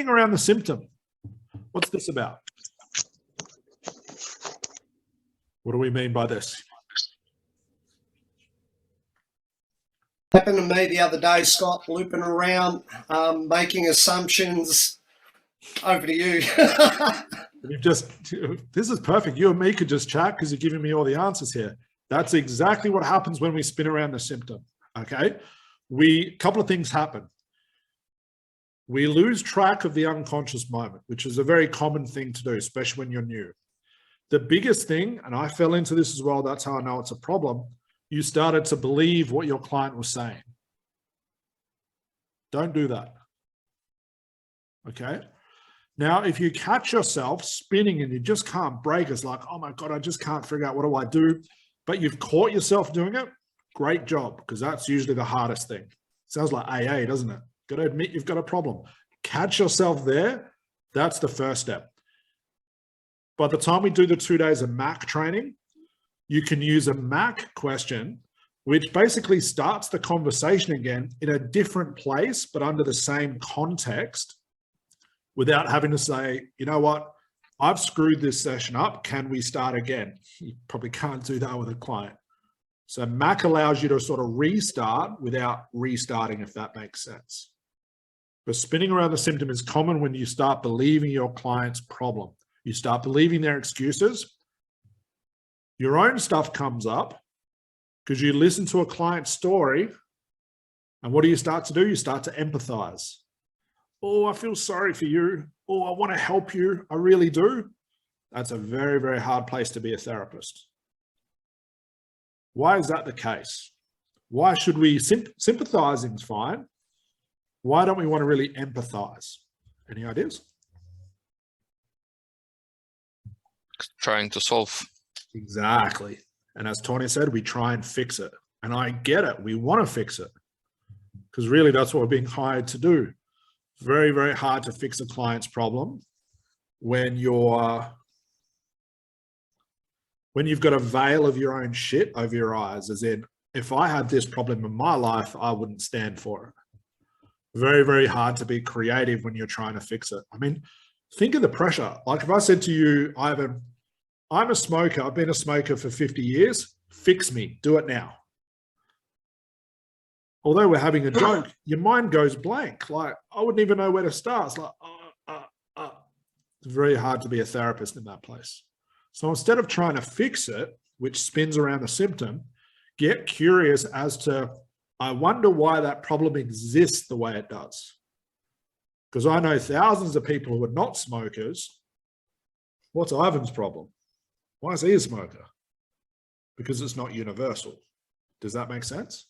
spinning around the symptom. What's this about? What do we mean by this? Happened to me the other day, Scott, looping around, making assumptions. Over to you. This is perfect. You and me could just chat because you're giving me all the answers here. That's exactly what happens when we spin around the symptom. Okay. Couple of things happen. We lose track of the unconscious moment, which is a very common thing to do, especially when you're new. The biggest thing, and I fell into this as well, that's how I know it's a problem, you started to believe what your client was saying. Don't do that. Okay. Now, if you catch yourself spinning and you just can't break, it's like, oh my God, I just can't figure out what do I do, but you've caught yourself doing it, great job, because that's usually the hardest thing. Sounds like AA, doesn't it? Got to admit you've got a problem. Catch yourself there. That's the first step. By the time we do the 2 days of MAC training, you can use a MAC question, which basically starts the conversation again in a different place, but under the same context, without having to say, you know what, I've screwed this session up. Can we start again? You probably can't do that with a client. So MAC allows you to sort of restart without restarting, if that makes sense. But spinning around the symptom is common when you start believing your client's problem. You start believing their excuses. Your own stuff comes up because you listen to a client's story. And what do you start to do? You start to empathize. Oh, I feel sorry for you. Oh, I want to help you. I really do. That's a very, very hard place to be a therapist. Why is that the case? Why should we, sympathizing is fine. Why don't we want to really empathize? Any ideas? Trying to solve. Exactly. And as Tony said, we try and fix it. And I get it. We want to fix it because really that's what we're being hired to do. Very, very hard to fix a client's problem when you've got a veil of your own shit over your eyes, as in, if I had this problem in my life, I wouldn't stand for it. Very, very hard to be creative when you're trying to fix it. I mean, think of the pressure. Like if I said to you, I'm a smoker. I've been a smoker for 50 years. Fix me. Do it now. Although we're having a joke, your mind goes blank. Like, I wouldn't even know where to start. It's like, It's very hard to be a therapist in that place. So instead of trying to fix it, which spins around the symptom, get curious as to, I wonder why that problem exists the way it does. Because I know thousands of people who are not smokers. What's Ivan's problem? Why is he a smoker? Because it's not universal. Does that make sense?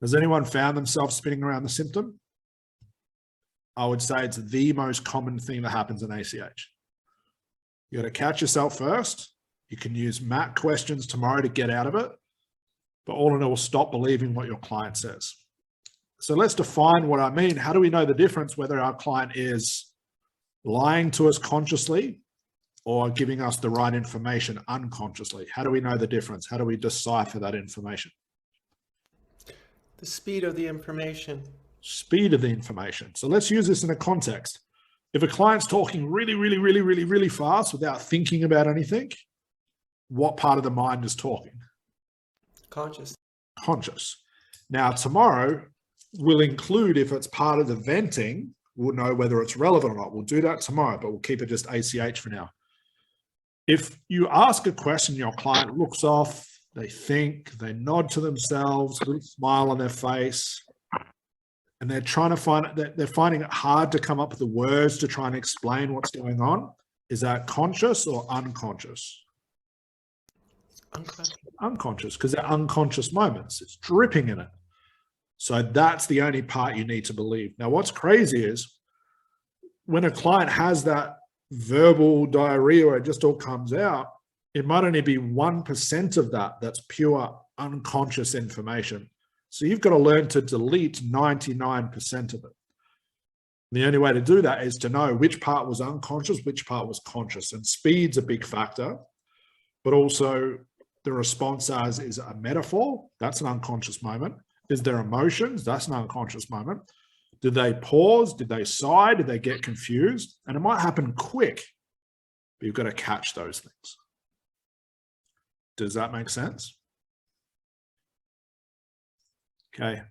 Has anyone found themselves spinning around the symptom? I would say it's the most common thing that happens in ACH. You got to catch yourself first. You can use MAC questions tomorrow to get out of it. But all in all, stop believing what your client says. So let's define what I mean. How do we know the difference whether our client is lying to us consciously or giving us the right information unconsciously? How do we know the difference? How do we decipher that information? The speed of the information. Speed of the information. So let's use this in a context. If a client's talking really fast without thinking about anything, what part of the mind is talking? Conscious. Conscious. Now, tomorrow we'll include, if it's part of the venting, we'll know whether it's relevant or not. We'll do that tomorrow, but we'll keep it just ACH for now. If you ask a question, your client looks off, they think, they nod to themselves, a little smile on their face, and they're trying to find it, they're finding it hard to come up with the words to try and explain what's going on. Is that conscious or unconscious? Unconscious. Unconscious, because they're unconscious moments. It's dripping in it. So that's the only part you need to believe. Now, what's crazy is when a client has that verbal diarrhea where it just all comes out, it might only be 1% of that that's pure unconscious information. So you've got to learn to delete 99% of it. The only way to do that is to know which part was unconscious, which part was conscious. And speed's a big factor, but also the response as is a metaphor. That's an unconscious moment. Is there emotions? That's an unconscious moment. Did they pause? Did they sigh? Did they get confused? And it might happen quick, but you've got to catch those things. Does that make sense? Okay.